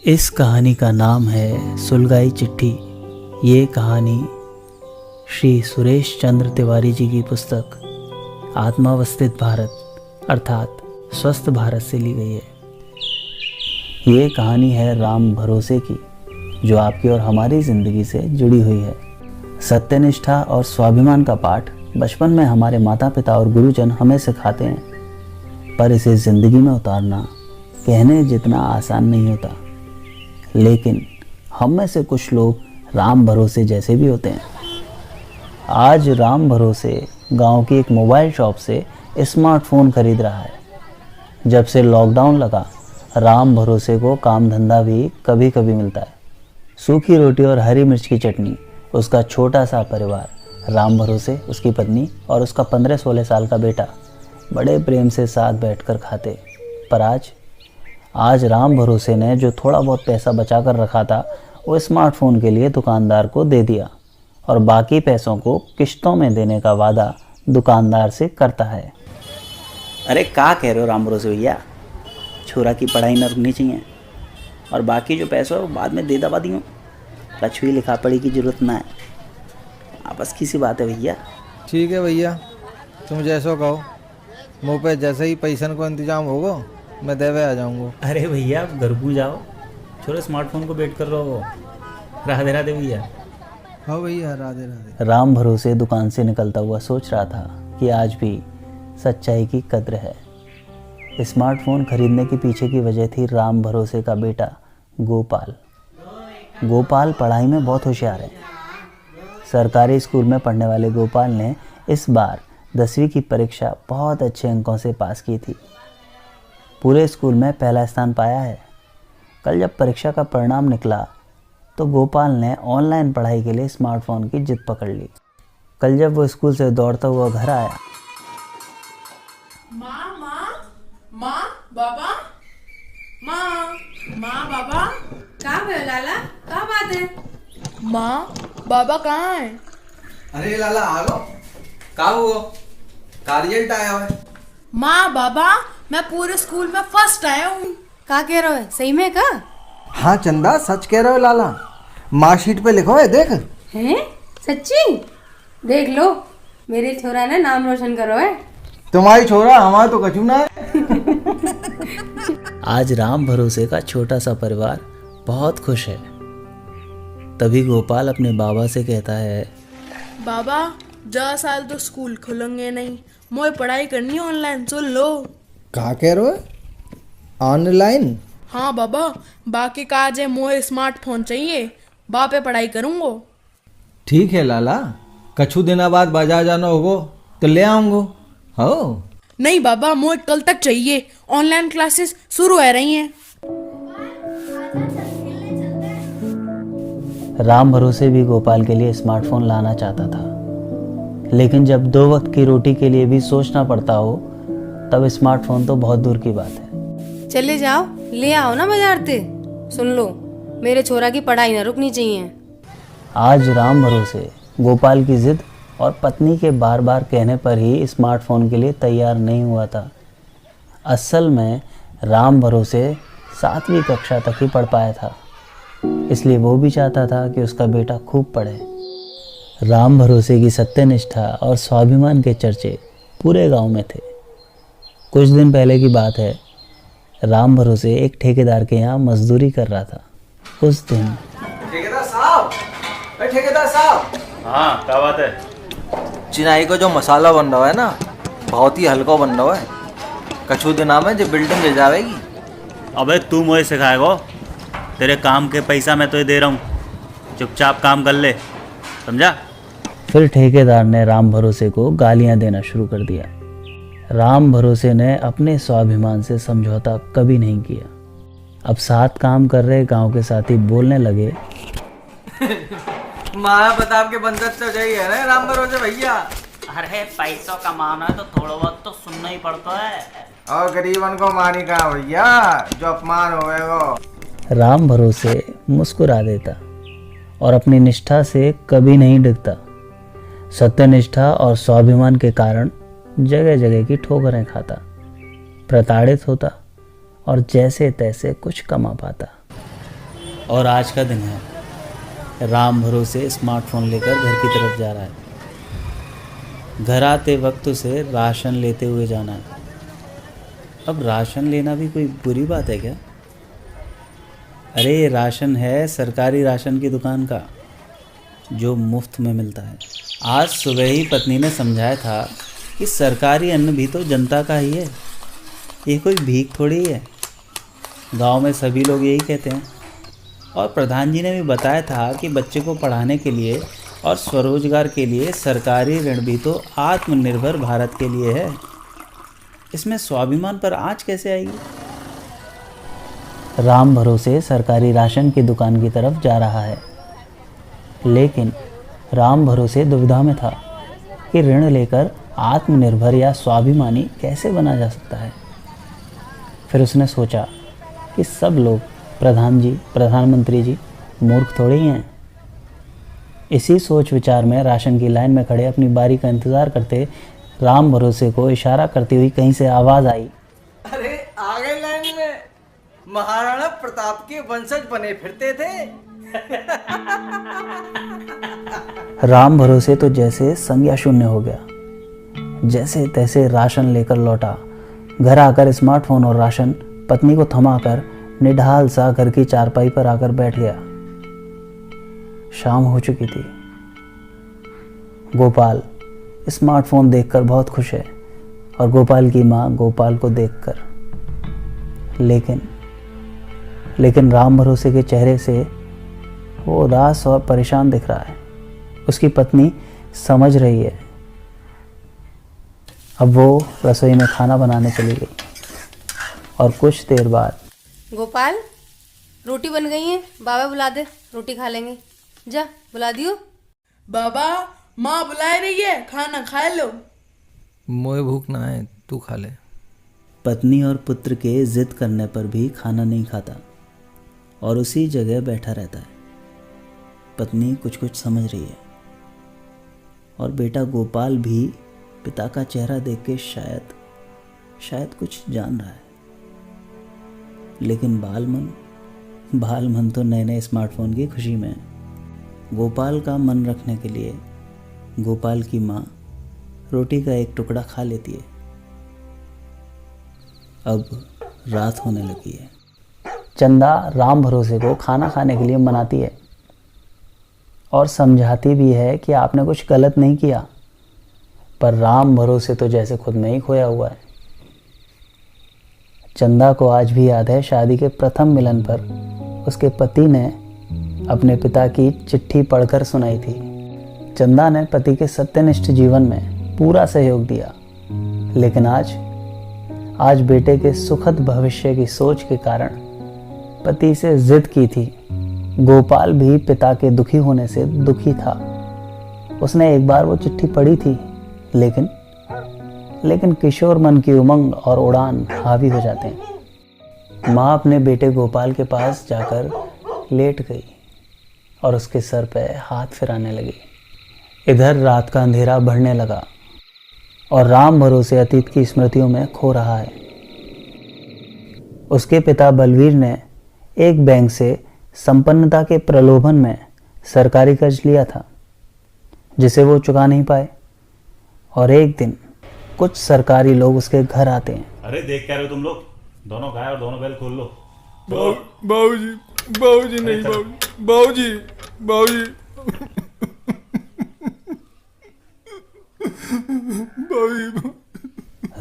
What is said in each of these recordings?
इस कहानी का नाम है सुलगाई चिट्ठी। ये कहानी श्री सुरेश चंद्र तिवारी जी की पुस्तक आत्मावस्थित भारत अर्थात स्वस्थ भारत से ली गई है। ये कहानी है राम भरोसे की, जो आपकी और हमारी ज़िंदगी से जुड़ी हुई है। सत्यनिष्ठा और स्वाभिमान का पाठ बचपन में हमारे माता पिता और गुरुजन हमें सिखाते हैं, पर इसे ज़िंदगी में उतारना कहने जितना आसान नहीं होता। लेकिन हम में से कुछ लोग राम भरोसे जैसे भी होते हैं। आज राम भरोसे गांव की एक मोबाइल शॉप से स्मार्टफोन खरीद रहा है। जब से लॉकडाउन लगा, राम भरोसे को काम धंधा भी कभी कभी मिलता है। सूखी रोटी और हरी मिर्च की चटनी उसका छोटा सा परिवार, राम भरोसे, उसकी पत्नी और उसका 15-16 साल का बेटा बड़े प्रेम से साथ बैठकर खाते। पर आज राम भरोसे ने जो थोड़ा बहुत पैसा बचा कर रखा था, वो स्मार्टफोन के लिए दुकानदार को दे दिया और बाकी पैसों को किश्तों में देने का वादा दुकानदार से करता है। अरे क्या कह रहे हो राम भरोसे भैया, छोरा की पढ़ाई न रुकनी चाहिए और बाकी जो पैसा है वो बाद में दे दबा दियो। लक्ष्मी लिखा पढ़ी की जरूरत ना है, आपस की सी बात है भैया। ठीक है भैया, तुम जैसो कहो। मुँह पे जैसे ही पैसन को इंतजाम होगा मैं देवे आ जाऊंगा। अरे भैया आप घर को जाओ, छोरे स्मार्टफोन को वेट कर रहे हो। राधे राधे भैया। हाँ भैया, राधे राधे। राम भरोसे दुकान से निकलता हुआ सोच रहा था कि आज भी सच्चाई की कद्र है। स्मार्टफोन खरीदने के पीछे की वजह थी राम भरोसे का बेटा गोपाल। गोपाल पढ़ाई में बहुत होशियार है। सरकारी स्कूल में पढ़ने वाले गोपाल ने इस बार 10वीं की परीक्षा बहुत अच्छे अंकों से पास की थी। पूरे स्कूल में पहला स्थान पाया है। कल जब परीक्षा का परिणाम निकला तो गोपाल ने ऑनलाइन पढ़ाई के लिए स्मार्टफोन की जिद पकड़ ली। कल जब वो स्कूल से दौड़ता हुआ घर आया, माँ बाबा, माँ बाबा, कहाँ भयो लाला, कहाँ बात है? माँ बाबा कहाँ है? अरे लाला आ गो, कहाँ हो? का रिजल्ट आया है? माँ बाबा, मैं पूरे स्कूल में फर्स्ट आया हूँ। का कह रहे हो, सही में का? हाँ चंदा, सच कह रहे हो लाला। मार्कशीट पे लिखो है, देख। हैं? सच्ची? देख लो, मेरे छोरा ने नाम रोशन करो है। तुम्हारी छोरा, हमारा तो कछु ना है। आज राम भरोसे का छोटा सा परिवार बहुत खुश है। तभी गोपाल अपने बाबा से कहता है, बाबा, 10 साल तो स्कूल खुलेंगे नहीं, मोए पढ़ाई करनी है ऑनलाइन, सुन लो। कहा कह रहे हो? ऑनलाइन? हाँ बाबा, बाकी काज है, मोए स्मार्टफोन चाहिए, बापे पढ़ाई करूँगो। ठीक है लाला, कछु दिना बाद बाजार जाना होगो तो ले आऊंगो। हो नहीं बाबा, मोए कल तक चाहिए, ऑनलाइन क्लासेस शुरू हो रही हैं। राम भरोसे भी गोपाल के लिए स्मार्टफोन लाना चाहता था, लेकिन जब 2 वक्त की रोटी के लिए भी सोचना पड़ता हो तब स्मार्टफोन तो बहुत दूर की बात है। चले जाओ, ले आओ ना बाजार से। सुन लो, मेरे छोरा की पढ़ाई ना रुकनी चाहिए। आज राम भरोसे गोपाल की जिद और पत्नी के बार बार कहने पर ही स्मार्टफोन के लिए तैयार नहीं हुआ था। असल में राम भरोसे 7वीं कक्षा तक ही पढ़ पाया था, इसलिए वो भी चाहता था कि उसका बेटा खूब पढ़े। राम भरोसे की सत्यनिष्ठा और स्वाभिमान के चर्चे पूरे गांव में थे। कुछ दिन पहले की बात है, राम भरोसे एक ठेकेदार के यहाँ मजदूरी कर रहा था। उस दिन ठेकेदार साहब, ठेकेदार साहब। हाँ, क्या बात है? चिनाई का जो मसाला बन रहा है ना, बहुत ही हल्का बन रहा है। कछु दिना में जो बिल्डिंग ले जाएगी। अबे तू मुझे सिखाएगो? तेरे काम के पैसा मैं तुझे दे रहा हूँ, चुपचाप काम कर ले, समझा? फिर ठेकेदार ने राम भरोसे को गालियां देना शुरू कर दिया। राम भरोसे ने अपने स्वाभिमान से समझौता कभी नहीं किया। अब साथ काम कर रहे गांव के साथी बोलने लगे, माया प्रताप के बंदर तो चाहिए ना राम भरोसे भैया। अरे पैसों कमाना है तो थोड़ा बहुत तो सुनना ही पड़ता है। और गरीबन को मारी का भैया, जो अपमान होगा। राम भरोसे मुस्कुरा देता और अपनी निष्ठा से कभी नहीं डिगता। सत्यनिष्ठा और स्वाभिमान के कारण जगह जगह की ठोकरें खाता, प्रताड़ित होता और जैसे तैसे कुछ कमा पाता। और आज का दिन है। राम भरोसे स्मार्टफोन लेकर घर की तरफ जा रहा है। घर आते वक्त उसे राशन लेते हुए जाना है। अब राशन लेना भी कोई बुरी बात है क्या? अरे ये राशन है सरकारी राशन की दुकान का, जो मुफ्त में मिलता है। आज सुबह ही पत्नी ने समझाया था कि सरकारी अन्न भी तो जनता का ही है, ये कोई भीख थोड़ी है। गांव में सभी लोग यही कहते हैं। और प्रधान जी ने भी बताया था कि बच्चे को पढ़ाने के लिए और स्वरोजगार के लिए सरकारी ऋण भी तो आत्मनिर्भर भारत के लिए है। इसमें स्वाभिमान पर आँच कैसे आएगी? राम भरोसे सरकारी राशन की दुकान की तरफ जा रहा है, लेकिन राम भरोसे दुविधा में था कि ऋण लेकर आत्मनिर्भर या स्वाभिमानी कैसे बना जा सकता है। फिर उसने सोचा कि सब लोग प्रधान जी, प्रधानमंत्री जी मूर्ख थोड़े ही हैं। इसी सोच विचार में राशन की लाइन में खड़े अपनी बारी का इंतज़ार करते राम भरोसे को इशारा करती हुई कहीं से आवाज़ आई। अरे आ गए लाइन में। महाराणा प्रताप के वंशज बने फिरते थे। राम भरोसे तो जैसे संज्ञा शून्य हो गया, जैसे तैसे राशन लेकर लौटा। घर आकर स्मार्टफोन और राशन पत्नी को थमाकर निढाल सा घर की चारपाई पर आकर बैठ गया। शाम हो चुकी थी। गोपाल स्मार्टफोन देखकर बहुत खुश है और गोपाल की माँ गोपाल को देखकर। लेकिन राम भरोसे के चेहरे से वो उदास और परेशान दिख रहा है। उसकी पत्नी समझ रही है। अब वो रसोई में खाना बनाने चली गई और कुछ देर बाद गोपाल, रोटी बन गई है, बाबा बुला दे, रोटी खा लेंगे। जा बुला दियो। बाबा, माँ बुला रही है, खाना खा लो। मोए भूख ना है, तू खा ले। पत्नी और पुत्र के जिद करने पर भी खाना नहीं खाता और उसी जगह बैठा रहता है। पत्नी कुछ कुछ समझ रही है और बेटा गोपाल भी पिता का चेहरा देख के शायद कुछ जान रहा है। लेकिन बाल मन तो नए नए स्मार्टफोन की खुशी में है। गोपाल का मन रखने के लिए गोपाल की माँ रोटी का एक टुकड़ा खा लेती है। अब रात होने लगी है। चंदा राम भरोसे को खाना खाने के लिए मनाती है और समझाती भी है कि आपने कुछ गलत नहीं किया, पर राम भरोसे तो जैसे खुद में ही खोया हुआ है। चंदा को आज भी याद है शादी के प्रथम मिलन पर उसके पति ने अपने पिता की चिट्ठी पढ़कर सुनाई थी। चंदा ने पति के सत्यनिष्ठ जीवन में पूरा सहयोग दिया, लेकिन आज बेटे के सुखद भविष्य की सोच के कारण पति से जिद की थी। गोपाल भी पिता के दुखी होने से दुखी था। उसने एक बार वो चिट्ठी पढ़ी थी, लेकिन किशोर मन की उमंग और उड़ान हावी हो जाते हैं। माँ अपने बेटे गोपाल के पास जाकर लेट गई और उसके सर पे हाथ फिराने लगी। इधर रात का अंधेरा बढ़ने लगा और राम भरोसे अतीत की स्मृतियों में खो रहा है। उसके पिता बलवीर ने एक बैंक से संपन्नता के प्रलोभन में सरकारी कर्ज लिया था, जिसे वो चुका नहीं पाए। और एक दिन कुछ सरकारी लोग उसके घर आते हैं। अरे देख क्या रहे हो तुम लोग? दोनों गाय और दोनों बैल खोल लो। बाबूजी नहीं, बाबूजी।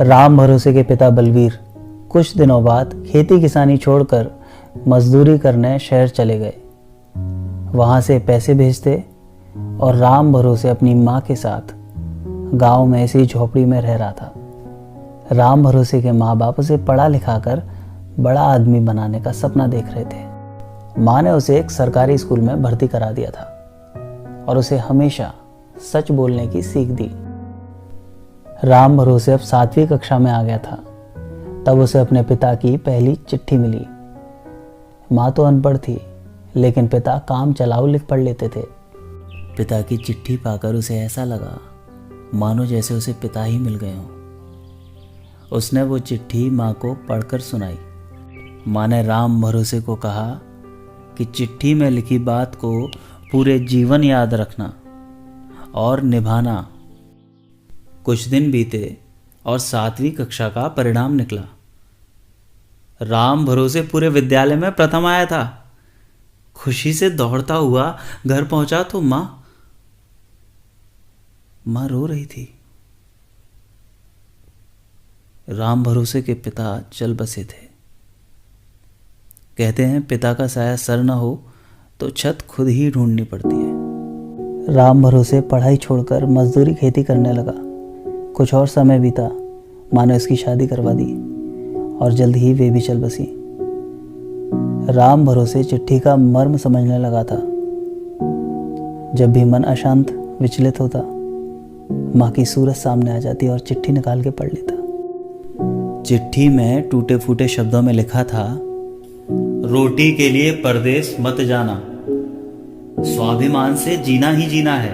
राम भरोसे के पिता बलवीर कुछ दिनों बाद खेती किसानी छोड़कर मजदूरी करने शहर चले गए। वहां से पैसे भेजते और राम भरोसे अपनी माँ के साथ गांव में ऐसी झोपड़ी में रह रहा था। राम भरोसे के माँ बाप उसे पढ़ा लिखा कर बड़ा आदमी बनाने का सपना देख रहे थे। माँ ने उसे एक सरकारी स्कूल में भर्ती करा दिया था और उसे हमेशा सच बोलने की सीख दी। राम भरोसे अब 7वीं कक्षा में आ गया था, तब उसे अपने पिता की पहली चिट्ठी मिली। माँ तो अनपढ़ थी, लेकिन पिता काम चलाऊ लिख पढ़ लेते थे। पिता की चिट्ठी पाकर उसे ऐसा लगा मानो जैसे उसे पिता ही मिल गए हों। उसने वो चिट्ठी माँ को पढ़कर सुनाई। माँ ने राम भरोसे को कहा कि चिट्ठी में लिखी बात को पूरे जीवन याद रखना और निभाना। कुछ दिन बीते और 7वीं कक्षा का परिणाम निकला। राम भरोसे पूरे विद्यालय में प्रथम आया था। खुशी से दौड़ता हुआ घर पहुंचा तो माँ रो रही थी। राम भरोसे के पिता चल बसे थे। कहते हैं पिता का साया सर न हो तो छत खुद ही ढूंढनी पड़ती है। राम भरोसे पढ़ाई छोड़कर मजदूरी खेती करने लगा। कुछ और समय बीता, माँ ने उसकी शादी करवा दी और जल्द ही वे भी चल बसी। राम भरोसे चिट्ठी का मर्म समझने लगा था। जब भी मन अशांत विचलित होता, माँ की सूरत सामने आ जाती और चिट्ठी निकाल के पढ़ लेता। चिट्ठी में टूटे फूटे शब्दों में लिखा था, रोटी के लिए परदेश मत जाना, स्वाभिमान से जीना ही जीना है,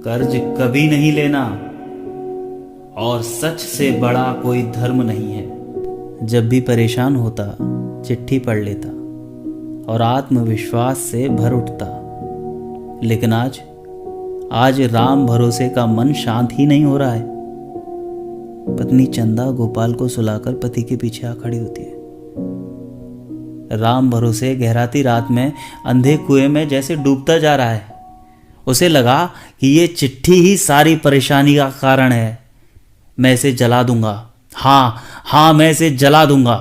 कर्ज कभी नहीं लेना और सच से बड़ा कोई धर्म नहीं है। जब भी परेशान होता चिट्ठी पढ़ लेता और आत्मविश्वास से भर उठता। लेकिन आज राम भरोसे का मन शांत ही नहीं हो रहा है। पत्नी चंदा गोपाल को सुलाकर पति के पीछे आ खड़ी होती है। राम भरोसे गहराती रात में अंधे कुएं में जैसे डूबता जा रहा है। उसे लगा कि ये चिट्ठी ही सारी परेशानी का कारण है। मैं इसे जला दूंगा, हाँ मैं इसे जला दूंगा।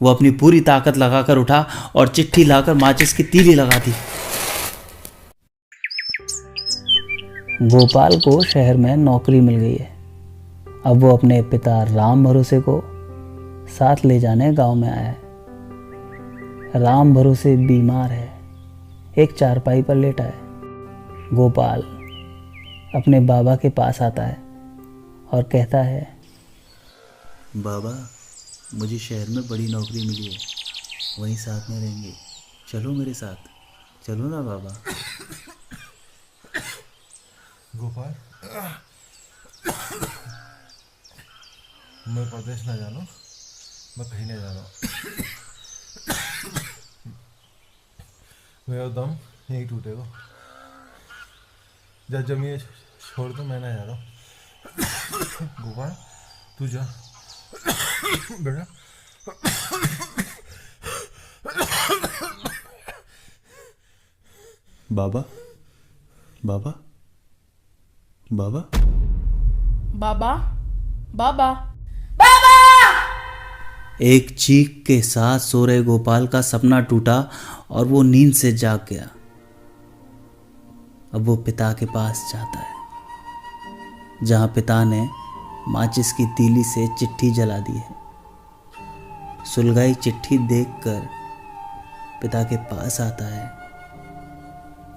वो अपनी पूरी ताकत लगाकर उठा और चिट्ठी लाकर माचिस की तीली लगा दी। गोपाल को शहर में नौकरी मिल गई है। अब वो अपने पिता राम भरोसे को साथ ले जाने गांव में आया है। राम भरोसे बीमार है, एक चारपाई पर लेटा है। गोपाल अपने बाबा के पास आता है और कहता है, बाबा, मुझे शहर में बड़ी नौकरी मिली है, वहीं साथ में रहेंगे, चलो मेरे साथ, चलो ना बाबा। गोपाल, मैं प्रदेश ना जानो, मैं कहीं नहीं जा रहा हूँ। मेरा दम यहीं टूटेगा। जब जमीन छोड़ दो, मैं ना जा रहा हूँ। गोपाल, तू जा बेटा। बाबा, बाबा, बाबा, बाबा, बाबा, एक चीख के साथ सो रहे गोपाल का सपना टूटा और वो नींद से जाग गया। अब वो पिता के पास जाता है, जहां पिता ने माचिस की तीली से चिट्ठी जला दी है। सुलगाई चिट्ठी देखकर पिता के पास आता है।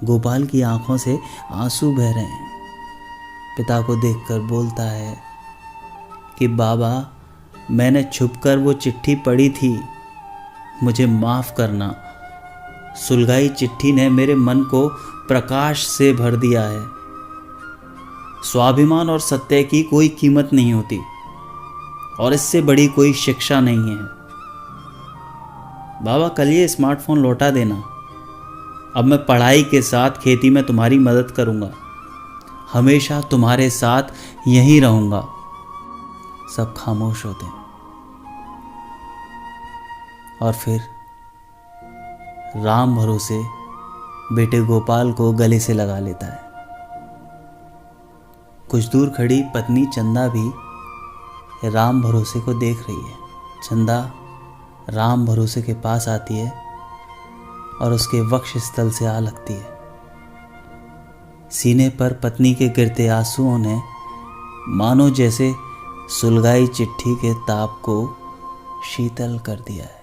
गोपाल की आंखों से आंसू बह रहे हैं। पिता को देखकर बोलता है कि बाबा, मैंने छुपकर वो चिट्ठी पढ़ी थी, मुझे माफ़ करना। सुलगाई चिट्ठी ने मेरे मन को प्रकाश से भर दिया है। स्वाभिमान और सत्य की कोई कीमत नहीं होती और इससे बड़ी कोई शिक्षा नहीं है। बाबा, कल ये स्मार्टफोन लौटा देना। अब मैं पढ़ाई के साथ खेती में तुम्हारी मदद करूँगा, हमेशा तुम्हारे साथ यहीं रहूँगा। सब खामोश होते हैं और फिर राम भरोसे बेटे गोपाल को गले से लगा लेता है। कुछ दूर खड़ी पत्नी चंदा भी राम भरोसे को देख रही है। चंदा राम भरोसे के पास आती है और उसके वक्ष स्थल से आ लगती है। सीने पर पत्नी के गिरते आंसुओं ने मानो जैसे सुलगाई चिट्ठी के ताप को शीतल कर दिया है।